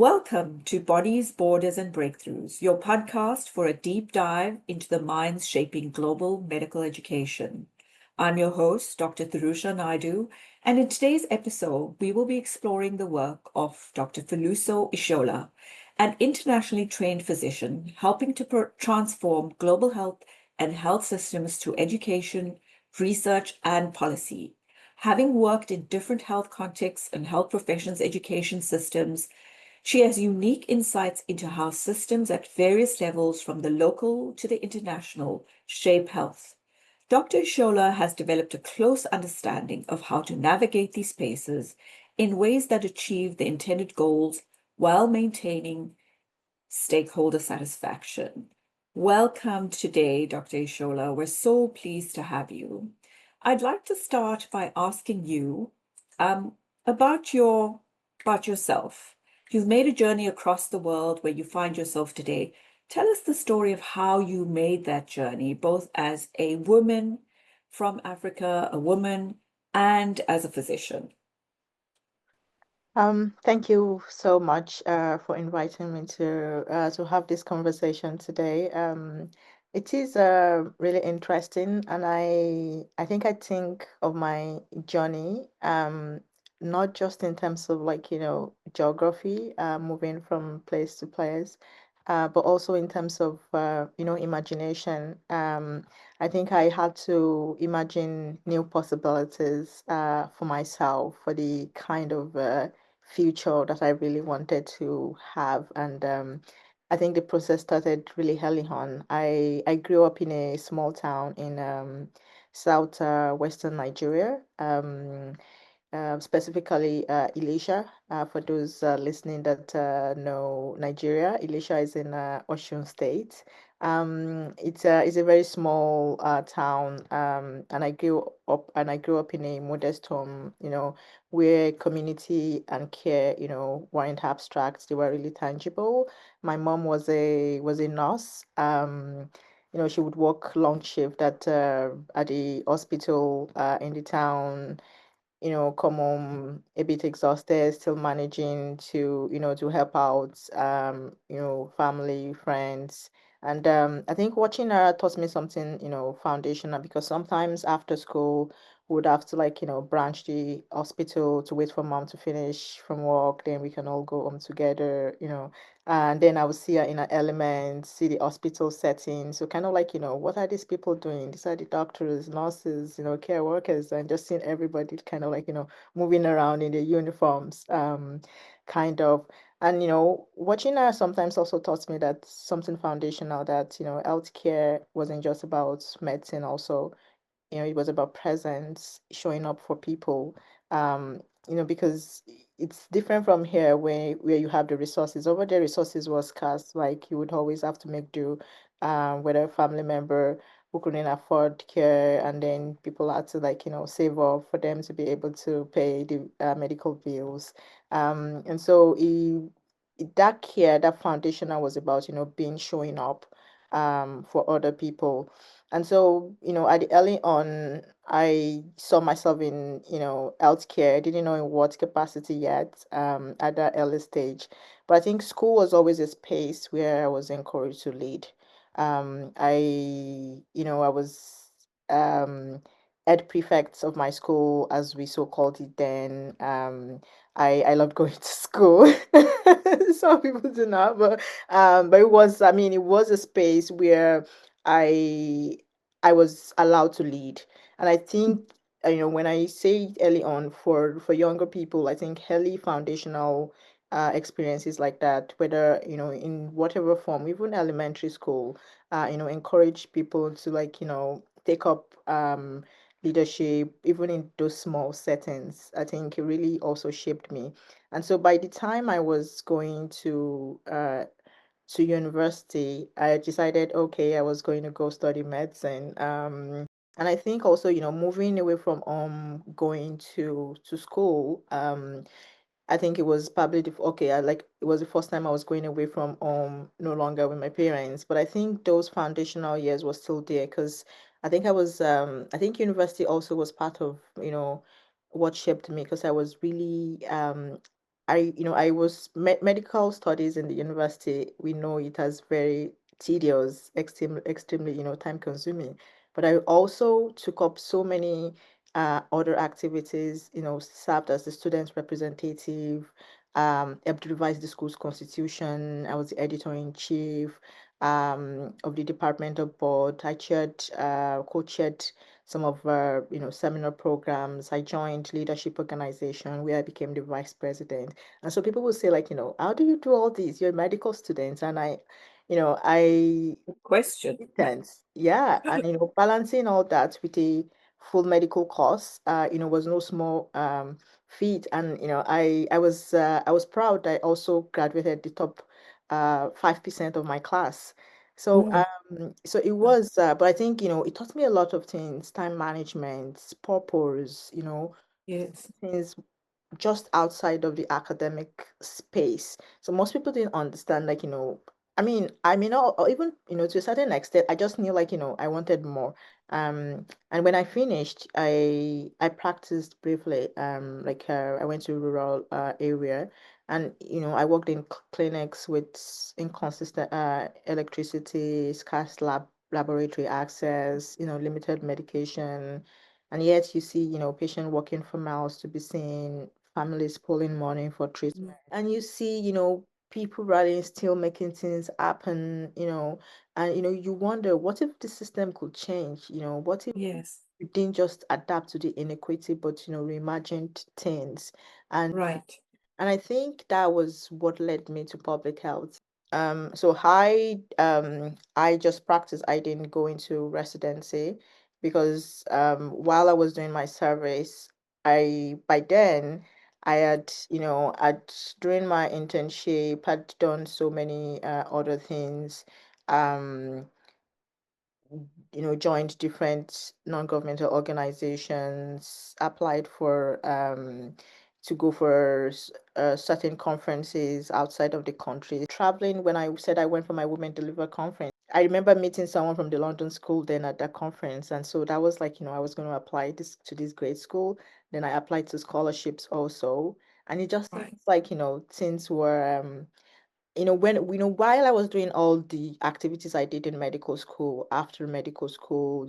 Welcome to Bodies, Borders, and Breakthroughs, your podcast for a deep dive into the minds shaping global medical education. I'm your host, Dr. Thurusha Naidu, and in today's episode, we will be exploring the work of Dr. Foluso Ishola, an internationally trained physician helping to transform global health and health systems through education, research, and policy. Having worked in different health contexts and health professions education systems, she has unique insights into how systems at various levels, from the local to the international, shape health. Dr. Ishola has developed a close understanding of how to navigate these spaces in ways that achieve the intended goals while maintaining stakeholder satisfaction. Welcome today, Dr. Ishola. We're so pleased to have you. I'd like to start by asking you um, about about yourself. You've made a journey across the world where you find yourself today. Tell us the story of how you made that journey, both as a woman from Africa, a woman, and as a physician. Thank you so much for inviting me to have this conversation today. It is really interesting, and I think of my journey, not just in terms of like geography, moving from place to place, but also in terms of imagination. I think I had to imagine new possibilities for myself for the kind of future that I really wanted to have. And I think the process started really early on. I grew up in a small town in south western Nigeria. Specifically Elisha. For those listening that know Nigeria, Elisha is in Osun State. It's a very small town, and I grew up in a modest home, where community and care, weren't abstract; they were really tangible. My mom was a nurse. She would work long shift at the hospital in the town, come home a bit exhausted, still managing to help out, family, friends. And I think watching her taught me something, foundational, because sometimes after school, we would have to like, branch the hospital to wait for mom to finish from work, then we can all go home together. And then I would see her in her element, see the hospital setting. So kind of like, what are these people doing? These are the doctors, nurses, care workers, and just seeing everybody kind of like, moving around in their uniforms, kind of. And, watching her sometimes also taught me that something foundational, that, healthcare wasn't just about medicine also. It was about presence, showing up for people. Because it's different from here where you have the resources. Over there, resources was scarce. Like you would always have to make do, with a family member who couldn't afford care, and then people had to like save up for them to be able to pay the medical bills. And so that care, that foundational was about being showing up for other people. And so, at the early on, I saw myself in, healthcare. I didn't know in what capacity yet, at that early stage. But I think school was always a space where I was encouraged to lead. I was head prefect of my school, as we so called it then. I loved going to school. Some people do not, but it was a space where I I was allowed to lead. And I think, when I say it early on, for younger people, I think early foundational experiences like that, whether, in whatever form, even elementary school, encourage people to like, take up leadership, even in those small settings. I think it really also shaped me. And so by the time I was going to university, I decided, okay, I was going to go study medicine. And I think also, moving away from going to school, I think it was probably it was the first time I was going away from no longer with my parents. But I think those foundational years were still there, because I think university also was part of, what shaped me, because I was really I was medical studies in the university. We know it as very tedious, extremely, time consuming. But I also took up so many other activities, served as the student representative, helped revise the school's constitution. I was the editor in chief of the departmental board. I co-chaired some of our, seminar programs. I joined leadership organization where I became the vice president. And so people will say, like, how do you do all these? You're a medical student. And I Question. intense. Yeah. And, balancing all that with a full medical course, was no small feat. And, I was proud. I also graduated the top 5% of my class. So, Mm, so it was, but I think, it taught me a lot of things, time management, purpose, yes. things just outside of the academic space. So most people didn't understand, like, I mean, or even, to a certain extent, I just knew, like, I wanted more. And when I finished, I practiced briefly. Like, I went to rural area, and I worked in clinics with inconsistent electricity, scarce laboratory access, limited medication. And yet you see, patient walking for miles to be seen, families pulling money for Mm, treatment. And you see, people rallying, still making things happen, and you wonder, what if the system could change? What if yes. we didn't just adapt to the inequity, but reimagined things? And Right. and I think that was what led me to public health. So I just practiced. I didn't go into residency because while I was doing my service, I by then I had, during my internship had done so many other things. Um, joined different non-governmental organizations, applied for to go for certain conferences outside of the country. Traveling, when I said I went for my Women Deliver conference, I remember meeting someone from the London school then at that conference. And so that was like, I was going to apply this to this grade school. Then I applied to scholarships also. And it just seems Right. like, things were when while I was doing all the activities I did in medical school, after medical school,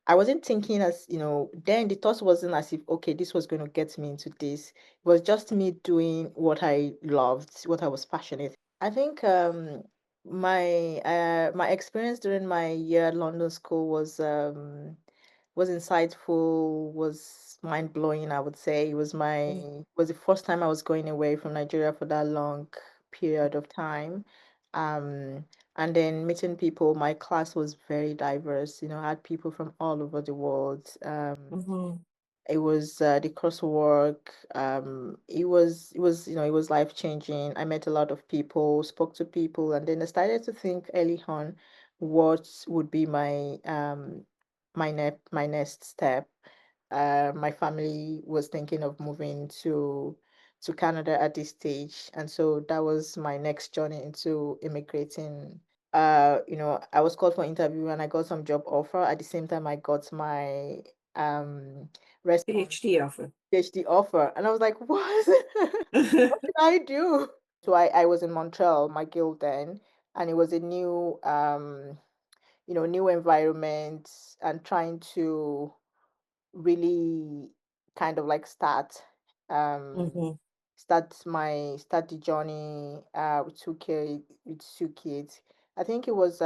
I wasn't thinking, as then the thought wasn't as if, okay, this was going to get me into this. It was just me doing what I loved, what I was passionate. I think my experience during my year at London school was insightful, was mind blowing, I would say. Mm, Was the first time I was going away from Nigeria for that long period of time. Um, and then meeting people, my class was very diverse, I had people from all over the world. mhm, It was the coursework. It was life changing. I met a lot of people, spoke to people, and then I started to think early on what would be my next step. My family was thinking of moving to Canada at this stage, and so that was my next journey into immigrating. I was called for interview and I got some job offer. At the same time, I got my response PhD offer. PhD offer, and I was like, what? What did I do? So I was in Montreal, my guild then, and it was a new environment, and trying to really kind of like um Mhm, start the journey with two kids. I think it was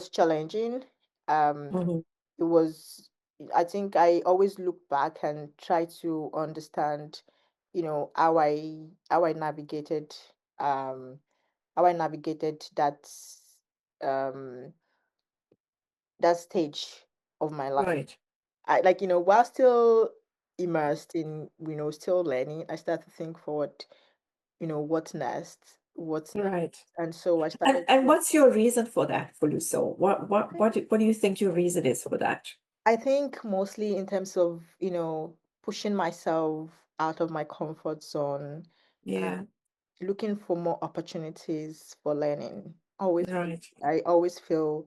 challenging. Um mhm, it was I think I always look back and try to understand, how I navigated um that um that stage of my life. right. I like, while still immersed in, still learning, I started to think forward, what's next? What's next? Right. And so I And started and to, what's your reason for that, Foluso? What do you think your reason is for that? I think mostly in terms of, pushing myself out of my comfort zone, uh, Yeah, looking for more opportunities for learning. right. I always feel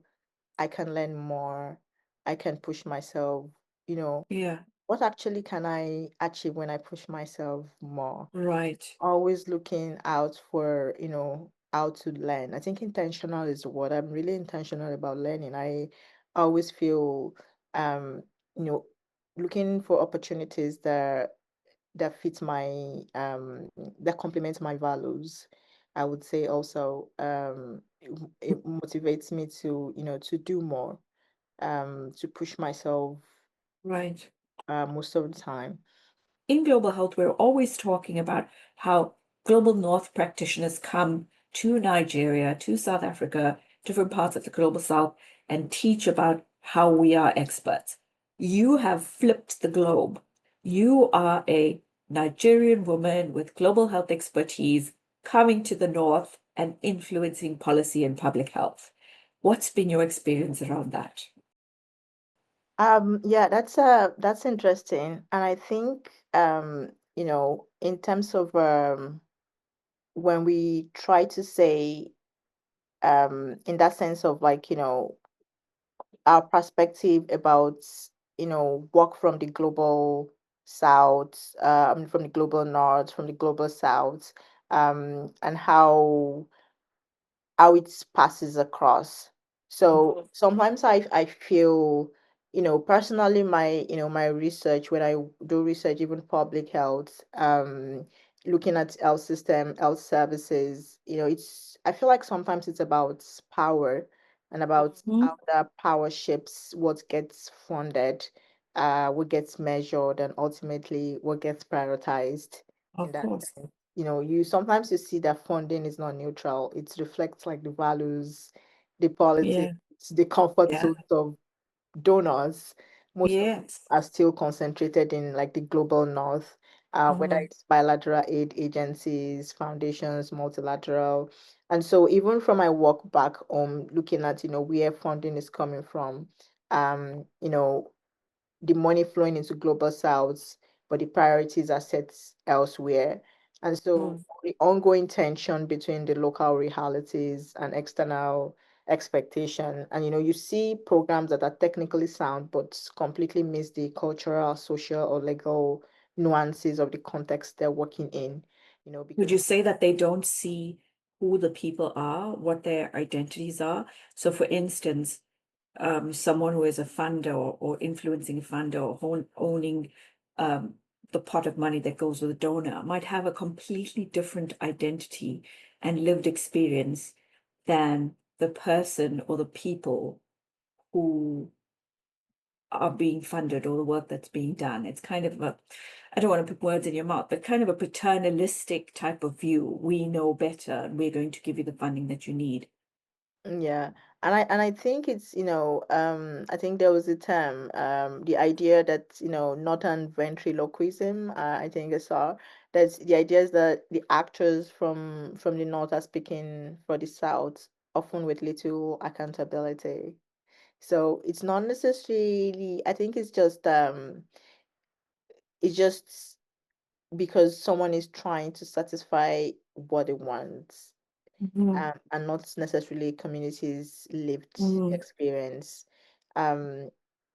I can learn more. I can push myself, you know, Yeah. what actually can I achieve when I push myself more? Right. Always looking out for, how to learn. I think intentional is what I'm really intentional about learning. I always feel, um, you know, looking for opportunities that fit my that complement my values. I would say also, it motivates me to, to do more, to push myself, Right. most of the time. In global health, we're always talking about how global north practitioners come to Nigeria, to South Africa, different parts of the global south, and teach about how we are experts. You have flipped the globe. You are a Nigerian woman with global health expertise coming to the north and influencing policy and public health. What's been your experience around that? Yeah, that's interesting. And I think, in terms of, when we try to say, in that sense of, like, our perspective about, work from the global south, from the global north, from the global south, and how it passes across. So Mhm. sometimes I feel, personally, my research, when I do research, even public health, looking at health system, health services, I feel like sometimes it's about power, and about Mhm. how that power shapes what gets funded, what gets measured, and ultimately what gets prioritized in Of that course. sense. You sometimes you see that funding is not neutral. It reflects like the values, the Yeah. politics, the comfort Yeah. zones of donors. Most of them Yes. are still concentrated in like the global north, whether Mhm. it's bilateral aid agencies, foundations, multilateral. And so even from my work back home, looking at, where funding is coming from, um, you know, the money flowing into global south, but the priorities are set elsewhere. And so Mm. the ongoing tension between the local realities and external expectation. And you see programs that are technically sound but completely miss the cultural, social, or legal nuances of the context they're working in. Would Because you say that they don't see who the people are, what their identities are? So, for instance, someone who is a funder or influencing a funder or owning um, the pot of money that goes with a donor might have a completely different identity and lived experience than the person or the people who are being funded or the work that's being done. It's kind of a, I don't want to put words in your mouth, but kind of a paternalistic type of view. We know better and we're going to give you the funding that you need. Yeah, and I think it's, I think there was a term, the idea that, northern ventriloquism, I think I saw, that's the idea is that the actors from the north are speaking for the south, often with little accountability. So it's not necessarily, I think it's just because someone is trying to satisfy what they want, Mhm. and not necessarily communities' lived Mhm. experience. Um,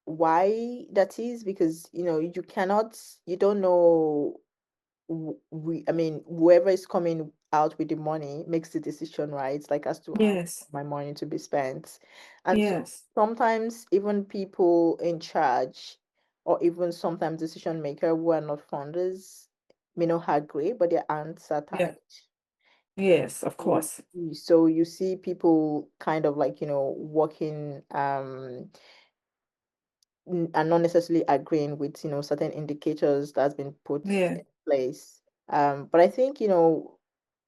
why that is? Because you don't know. I mean, whoever is coming out with the money makes the decision, right? Like, as to how Yes, my money to be spent. And so yes, sometimes even people in charge, or even sometimes decision maker who are not funders, may not agree, but their hands are yeah, tied. yes, of So course. so you see people kind of like, working, and not necessarily agreeing with, certain indicators that's been put Yeah, in place. But I think,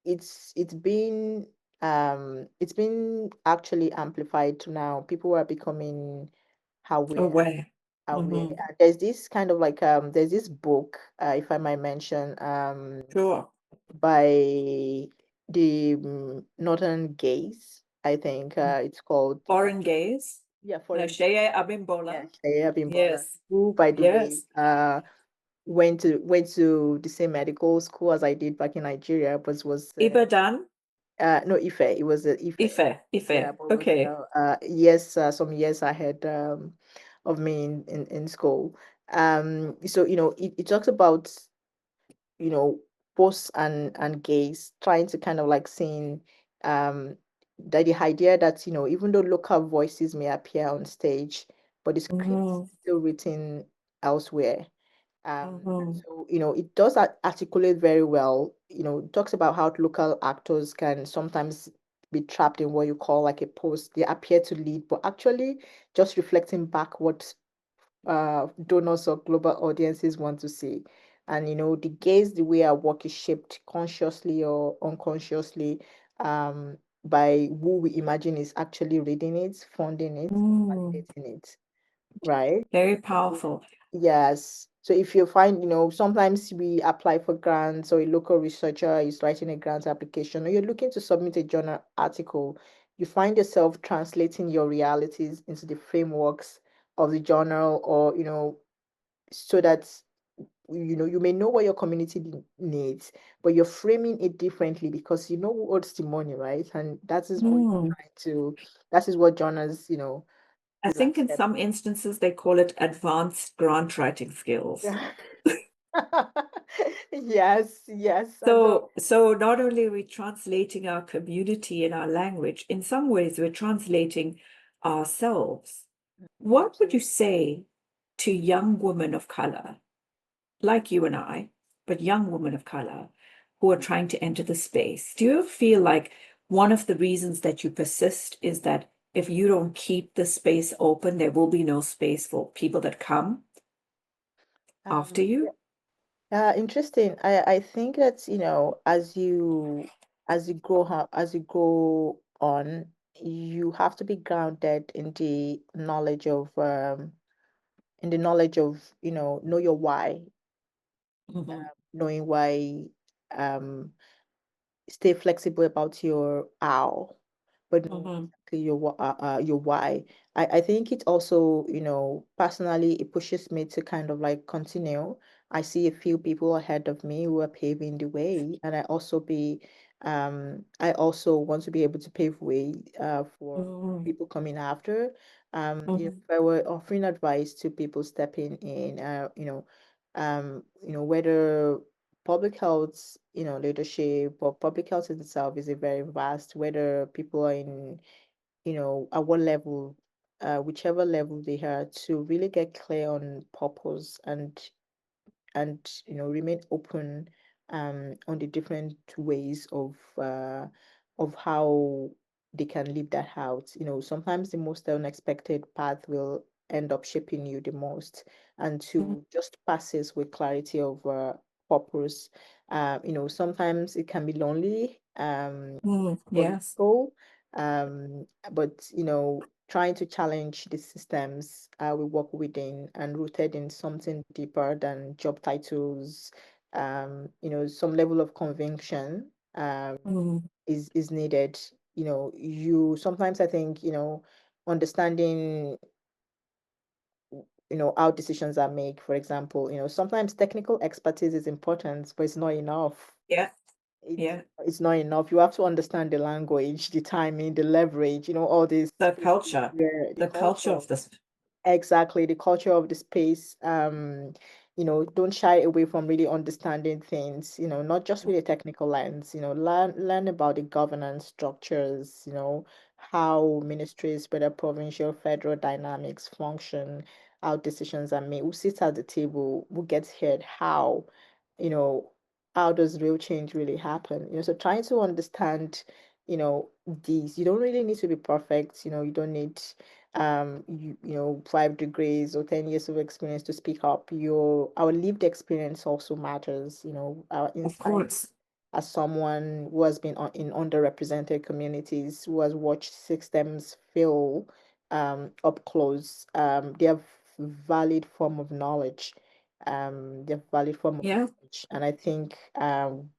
it's been it's been actually amplified to now. People are becoming aware, aware. aware. Hmm. There's this kind of like, there's this book, if I might mention, Sure. by the, Northern Gaze. I think, it's called, Foreign gaze. yeah, Foreign Gaze. Shea Yeah, Abimbola. Shea Bimbola, Yes, who, by the way, yes. went to the same medical school as I did back in Nigeria, but was, Ibadan. no, Ife. It was, Ife. Ife, Yeah, Ife. but was, Okay. yes, some years ahead, of me in school. So it talks about posts and gays trying to kind of like saying um that the idea that even though local voices may appear on stage, but the script is Mm-hmm. still written elsewhere. Mm-hmm. So it does articulate very well. It talks about how local actors can sometimes be trapped in what you call like a post. They appear to lead, but actually just reflecting back what donors or global audiences want to see. And the gaze, the way our work is shaped consciously or unconsciously um, by who we imagine is actually reading it, funding it, Mm. validating it, right? Very So, powerful. yes. So if you find, sometimes we apply for grants or a local researcher is writing a grant application or you're looking to submit a journal article, you find yourself translating your realities into the frameworks of the journal or, so that, you may know what your community needs, but you're framing it differently because you know who owes the money, right? And Mm. that is what journals, I is think in accept. some instances they call it advanced grant writing skills. Yes, yes. And So not only are we translating our community and our language, in some ways we're translating ourselves. What would you absolutely. say to young women of color, like you and I, but young women of color who are trying to enter the space? Do you feel like one of the reasons that you persist is that if you don't keep the space open, there will be no space for people that come after Yeah, you? interesting. I think that, as you grow on, you have to be grounded in the knowledge of, know your why, Mhm, knowing why, um, stay flexible about your how, but know mhm, exactly your why. I think it also, personally, it pushes me to kind of like continue. I see a few people ahead of me who are paving the way, and I also want to be able to pave way for mhm, people coming after. If mhm, I were offering advice to people stepping in, whether public health, leadership or public health in itself is a very vast, whether people are in, at what level, whichever level they are, to really get clear on purpose and remain open on the different ways of how they can live that out. Sometimes the most unexpected path will end up shaping you the most, and mhm, to just passes with clarity of purpose. Sometimes it can be lonely, mhm. for Yes, people, but trying to challenge the systems we work within and rooted in something deeper than job titles. Some level of conviction mhm, is needed. You sometimes, I think, understanding how decisions are made. For example, sometimes technical expertise is important, but it's not enough. yeah, it's yeah. it's not enough. You have to understand the language, the timing, the leverage, all these pieces where the The culture culture. of this. Exactly, the culture of the space. Don't shy away from really understanding things, not just with a technical lens, learn about the governance structures, how ministries, whether provincial, federal dynamics function, how decisions are made, who sits at the table, who gets heard, you know, how does real change really happen? So trying to understand, these, you don't really need to be perfect, you don't need 5 degrees or 10 years of experience to speak up. Our lived experience also matters, our Of insight course. as someone who has been in underrepresented communities, who has watched systems fail up close. They have valid form of knowledge. They have valid form of Yeah, knowledge, and I think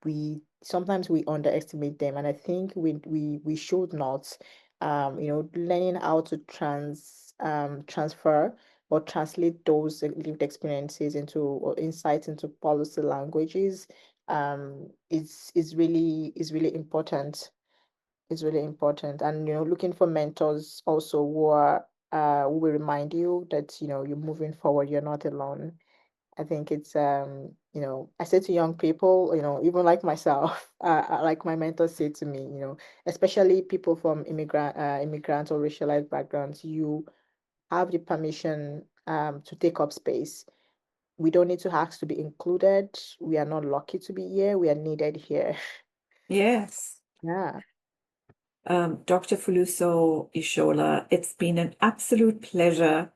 we sometimes we underestimate them, and I think we should not. Learning how to transfer or translate those lived experiences into or insights into policy languages is really important. It's really important. And looking for mentors also who are we will remind you that, you're moving forward, you're not alone. I think it's I say to young people, even like myself, like my mentor said to me, especially people from immigrant or racialized backgrounds, you have the permission to take up space. We don't need to ask to be included. We are not lucky to be here. We are needed here. Yes. Yeah. Dr. Foluso Ishola, it's been an absolute pleasure,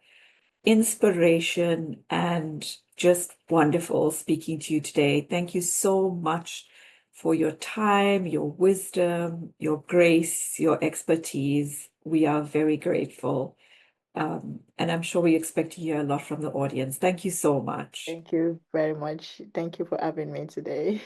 inspiration, and just wonderful speaking to you today. Thank you so much for your time, your wisdom, your grace, your expertise. We are very grateful. And I'm sure we expect to hear a lot from the audience. Thank you so much. Thank you very much. Thank you for having me today.